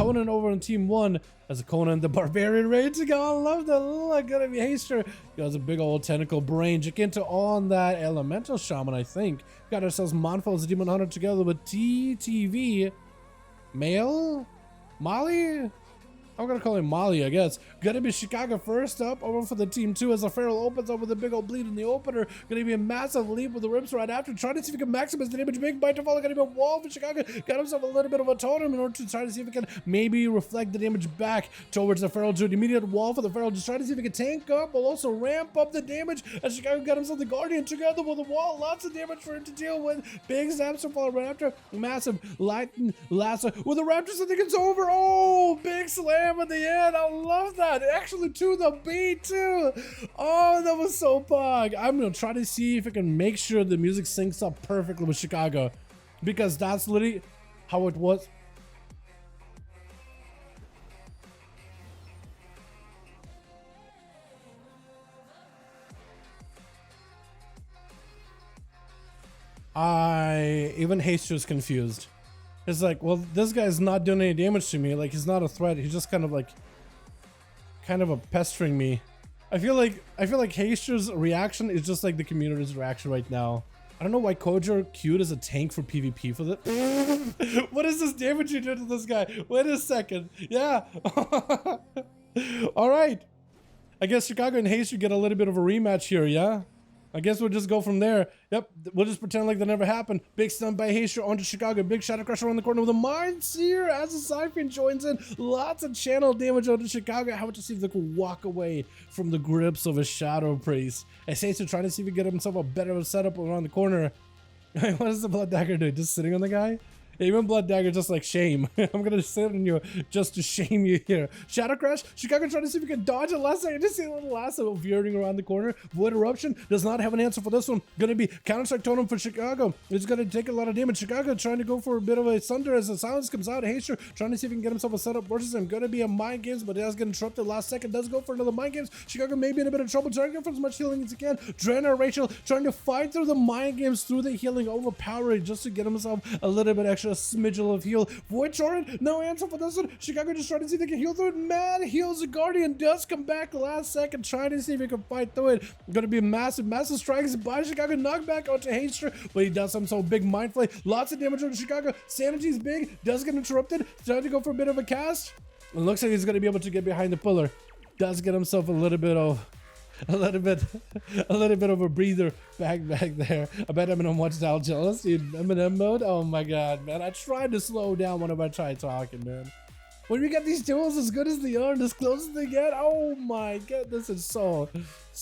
Conan over on team 1 as Conan the Barbarian ready to go. I love the look. Gonna be Haster. He has a big old tentacle brain. Jacinta on that elemental shaman, I think. Got ourselves Monfo as a demon hunter together with TTV. Male? Molly? I'm gonna call him Molly, I guess. Gonna be Chicago first up over for the team 2 as the Feral opens up with a big old bleed in the opener. Gonna be a massive leap with the rips right after. Trying to see if he can maximize the damage. Big bite to follow. Gonna be a wall for Chicago. Got himself a little bit of a totem in order to try to see if he can maybe reflect the damage back towards the Feral. To an immediate wall for the Feral. Just trying to see if he can tank up, but also ramp up the damage. As Chicago got himself the Guardian together with the wall. Lots of damage for him to deal with. Big zaps to follow right after. Massive lightning lasso with the Raptors. I think it's over. Oh, big slam at the end. I love that. Actually, to the beat too. Oh, that was so pog. I'm gonna try to see if I can make sure the music syncs up perfectly with Chicago, because that's literally how it was. Even Haster's confused. It's like, well, this guy's not doing any damage to me. Like, he's not a threat. He's just kind of a pestering me. I feel like Haster's reaction is just like the community's reaction right now. I don't know why Kojo queued as a tank for PvP for this. What is this damage you did to this guy? Wait a second. Yeah. All right. I guess Chicago and Haster get a little bit of a rematch here, yeah? I guess we'll just go from there. Yep, we'll just pretend like that never happened. Big stun by Haster onto Chicago. Big Shadow Crusher on the corner with a Mind Seer as the Siphon joins in. Lots of channel damage onto Chicago. How to see if they can walk away from the grips of a Shadow Priest. As Haster trying to see if he can get himself a better setup around the corner. What is the Blood Dagger doing? Just sitting on the guy? Even Blood Dagger just like shame. I'm gonna sit on you just to shame you here. Shadow Crash. Chicago trying to see if he can dodge it. Last second, just see a little lasso veering around the corner. Void Eruption does not have an answer for this one. Gonna be Counter Strike Totem for Chicago. It's gonna take a lot of damage. Chicago trying to go for a bit of a thunder as the silence comes out. Haster trying to see if he can get himself a setup versus him. Gonna be a Mind Games, but it has get interrupted last second. Does go for another Mind Games. Chicago may be in a bit of trouble. Trying to go for as much healing as he can. Draenor Rachel trying to fight through the Mind Games, through the healing, overpowering just to get himself a little bit extra smidgel of heal. Void Torrent, no answer for this one. Chicago just trying to see if they can heal through it. Mad heals the Guardian, does come back last second, trying to see if he can fight through it. Gonna be massive strikes by Chicago, knockback onto Haster, but he does some so big Mind Flay. Lots of damage on Chicago. Sanity's big, does get interrupted. Trying to go for a bit of a cast. It looks like he's gonna be able to get behind the pillar. Does get himself a little bit of a breather back there. I bet I'm in watch style jealous in Eminem mode. Oh my god, man. I tried to slow down whenever I tried talking, man. When we get these duels as good as they are and as close as they get, oh my god, this is so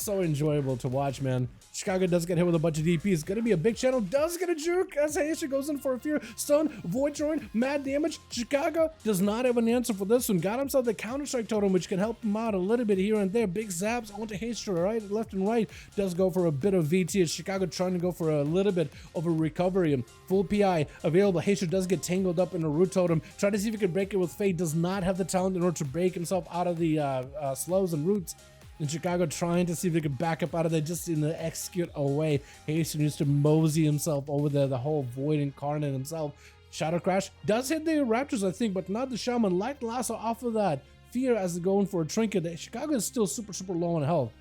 enjoyable to watch, man. Chicago does get hit with a bunch of DPs. Gonna be a big channel. Does get a juke as Haster goes in for a fear. Stun, Void Torrent, mad damage. Chicago does not have an answer for this one. Got himself the Counter Strike Totem, which can help him out a little bit here and there. Big zaps onto Haster, right, left and right. Does go for a bit of VT. As Chicago trying to go for a little bit of a recovery. And full PI available. Haster does get tangled up in a Root Totem. Try to see if he can break it with Fate. Does not have the talent in order to break himself out of the slows and roots. In Chicago trying to see if they could back up out of there just in the execute away. Haster needs to mosey himself over there, the whole Void Incarnate himself. Shadow Crash does hit the Raptors, I think, but not the Shaman. Light Lasso off of that. Fear as they're going for a trinket. Chicago is still super low on health.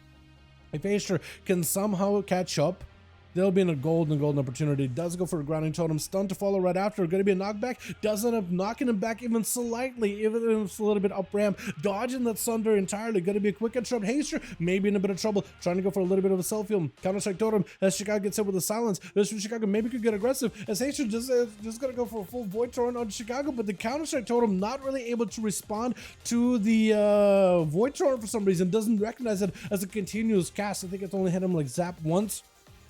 If Haster can somehow catch up, they'll be in a golden opportunity. Does go for a grounding totem. Stun to follow right after. Going to be a knockback. Does end up knocking him back even slightly, even if it's a little bit up ramp. Dodging that thunder entirely. Going to be a quick interrupt. Haster maybe in a bit of trouble. Trying to go for a little bit of a self-heal. Counter Strike Totem as Chicago gets hit with the silence. This from Chicago maybe could get aggressive as Haster just going to go for a full Void Torrent on Chicago, but the Counter Strike Totem not really able to respond to the Void Torrent for some reason. Doesn't recognize it as a continuous cast. I think it's only hit him like zap once.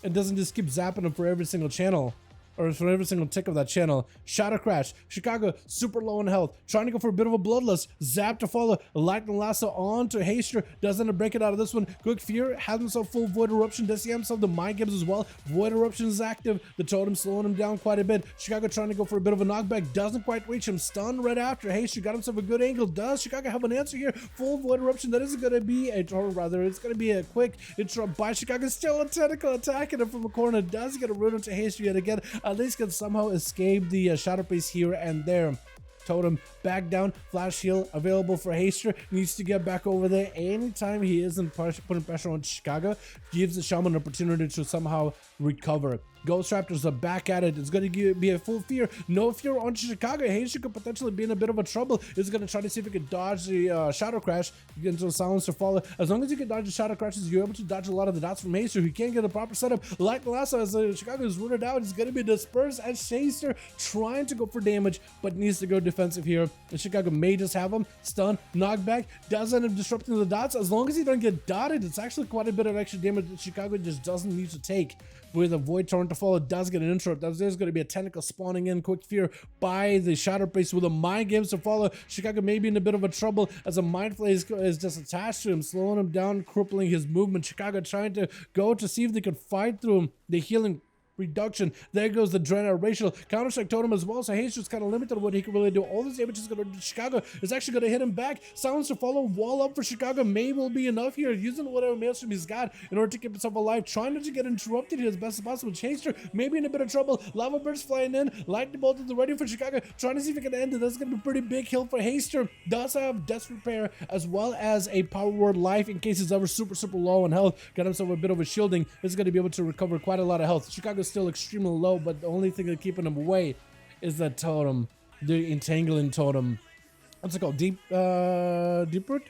It doesn't just keep zapping him for every single channel. Or for every single tick of that channel. Shadow Crash. Chicago super low in health. Trying to go for a bit of a bloodlust. Zap to follow. Lightning Lasso on to Haster. Does end up break it out of this one. Quick Fear has himself full Void Eruption. Does he have himself the Mind Games as well? Void Eruption is active. The totem slowing him down quite a bit. Chicago trying to go for a bit of a knockback. Doesn't quite reach him. Stun right after. Haster got himself a good angle. Does Chicago have an answer here? Full Void Eruption. That is going to be or rather, it's going to be a quick interrupt by Chicago. Still a tentacle attacking him from a corner. Does get a rune into Haster yet again. At least can somehow escape the Shadow Priest here and there. Totem back down, flash heal available for Haster, needs to get back over there. Anytime he isn't putting pressure on Chicago, gives the Shaman an opportunity to somehow recover. Ghost Raptors are back at it. It's going to be a full fear. No fear on Chicago. Haster could potentially be in a bit of a trouble. He's going to try to see if he can dodge the Shadow Crash. You get into a Silencer follow. As long as you can dodge the Shadow Crashes, you're able to dodge a lot of the dots from Haster. He can't get the proper setup. Like the last one, as Chicago is rooted out, he's going to be dispersed as Haster trying to go for damage, but needs to go defensive here. And Chicago may just have him. Stun, knockback, does end up disrupting the dots. As long as he doesn't get dotted, it's actually quite a bit of extra damage that Chicago just doesn't need to take. With a Void Torrent to follow, does get an interrupt. There's going to be a Tentacle spawning in, quick fear by the Shadow Priest with a Mind Games to follow. Chicago may be in a bit of a trouble as a Mind Flay is just attached to him, slowing him down, crippling his movement. Chicago trying to go to see if they could fight through him. The healing reduction. There goes the Dread Racial. Counter-Strike Totem as well, so Haster's kind of limited on what he can really do. All this damage is going to Chicago. Is actually going to hit him back. Silence to follow. Wall up for Chicago. May will be enough here. Using whatever maelstrom he's got in order to keep himself alive. Trying not to get interrupted here as best as possible. Haster maybe in a bit of trouble. Lava Burst flying in. Lightning Bolt at the ready for Chicago. Trying to see if it can end it. That's going to be a pretty big kill for Haster. Does have Death Repair as well as a Power Word Life in case he's ever super low on health. Got himself a bit of a shielding. Is going to be able to recover quite a lot of health. Chicago's still extremely low, but the only thing that's keeping him away is that totem, the entangling totem. What's it called? Deep root?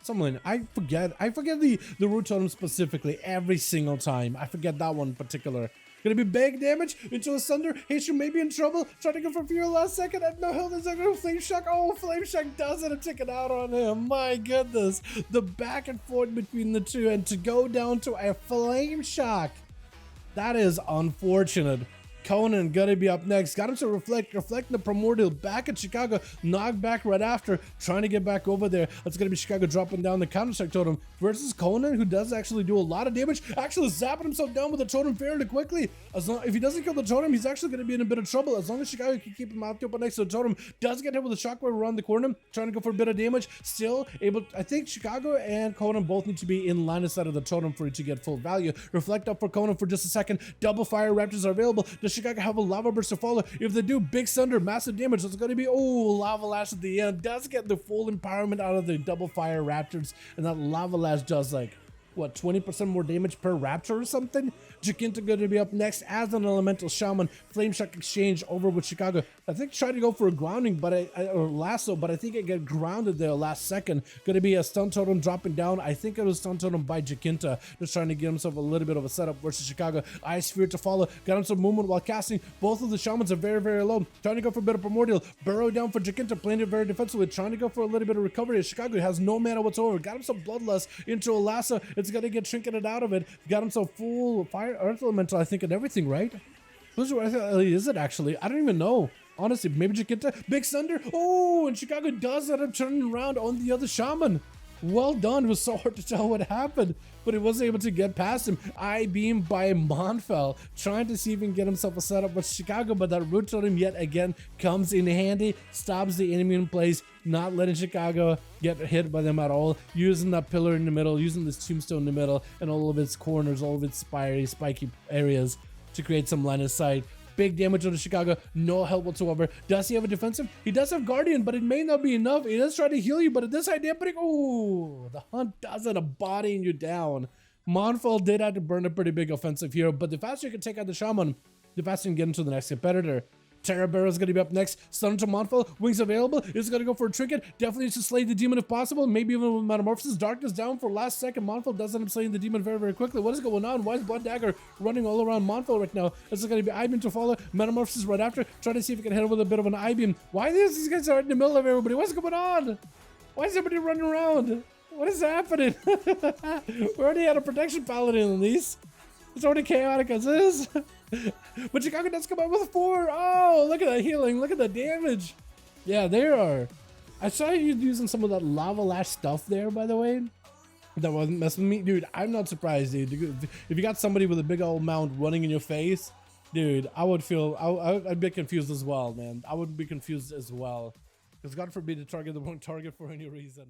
Something. I forget the root totem specifically every single time. I forget that one in particular. Gonna be big damage into a Sunder. Haster may be in trouble. Trying to go for fear last second. At no health. Is that going to Flame Shock? Oh, Flame Shock does it. Take it out on him. My goodness. The back and forth between the two, and to go down to a Flame Shock. That is unfortunate. Conan gonna be up next. Got him to reflecting the Primordial back at Chicago. Knocked back right after. Trying to get back over there. That's gonna be Chicago dropping down the Counter-Strike Totem versus Conan, who does actually do a lot of damage. Actually zapping himself down with the Totem fairly quickly. If he doesn't kill the Totem, he's actually gonna be in a bit of trouble. As long as Chicago can keep him out up next to the Totem. Does get hit with a Shockwave around the corner. Trying to go for a bit of damage. Still able. I think Chicago and Conan both need to be in line of sight of the Totem for it to get full value. Reflect up for Conan for just a second. Double Fire Raptors are available. Does Chicago have a Lava Burst to follow? If they do, big Thunder, massive damage. It's going to be, Lava Lash at the end. Does get the full empowerment out of the Double Fire Raptors. And that Lava Lash does like, what, 20% more damage per Raptor or something? Jacinta going to be up next as an Elemental Shaman. Flame Shock exchange over with Chicago. I think tried to go for a grounding, or lasso, but I think it got grounded there last second. Going to be a Stun Totem dropping down. I think it was Stun Totem by Jacinta. Just trying to get himself a little bit of a setup versus Chicago. Ice Sphere to follow. Got him some movement while casting. Both of the Shamans are very low. Trying to go for a bit of Primordial. Burrow down for Jacinta. Playing it very defensively. Trying to go for a little bit of recovery. Chicago has no mana whatsoever. Got him some Bloodlust into a lasso. It's going to get trinketed out of it. Got him some full Fire Earth Elemental, I think, and everything, right? Who's is it actually? I don't even know. Honestly, maybe Jacinta. Big Thunder. Oh, and Chicago does end up turning around on the other Shaman. Well done. It was so hard to tell what happened, but he wasn't able to get past him. Eye-beam by Monfel, trying to see if he can get himself a setup with Chicago, but that root totem yet again comes in handy, stops the enemy in place, not letting Chicago get hit by them at all, using that pillar in the middle, using this tombstone in the middle, and all of its corners, all of its spiky areas to create some line of sight. Big damage on the Chicago, no help whatsoever. Does he have a defensive? He does have Guardian, but it may not be enough. He does try to heal you, but at this idea, the Hunt does end up bodying you down. Monfel did have to burn a pretty big offensive here, but the faster you can take out the Shaman, the faster you can get into the next competitor. Terra Barrow is going to be up next. Stun to Monfel. Wings available. Is going to go for a trinket. Definitely needs to slay the demon if possible. Maybe even with Metamorphosis. Darkness down for last second. Monfel does end up slaying the demon very quickly. What is going on? Why is Blood Dagger running all around Monfel right now? This is going to be Eye-Beam to follow. Metamorphosis right after. Trying to see if he can hit him with a bit of an Eye-Beam. Why these guys are in the middle of everybody? What's going on? Why is everybody running around? What is happening? We already had a protection paladin on these. It's already chaotic as is. But Chicago does come out with 4. Oh, look at that healing. Look at the damage. Yeah, there are. I saw you using some of that Lava Lash stuff there, by the way. That wasn't messing with me. Dude, I'm not surprised, dude. If you got somebody with a big old mount running in your face, dude, I would feel... I'd be confused as well, man. I would be confused as well. Because God forbid to target the wrong target for any reason.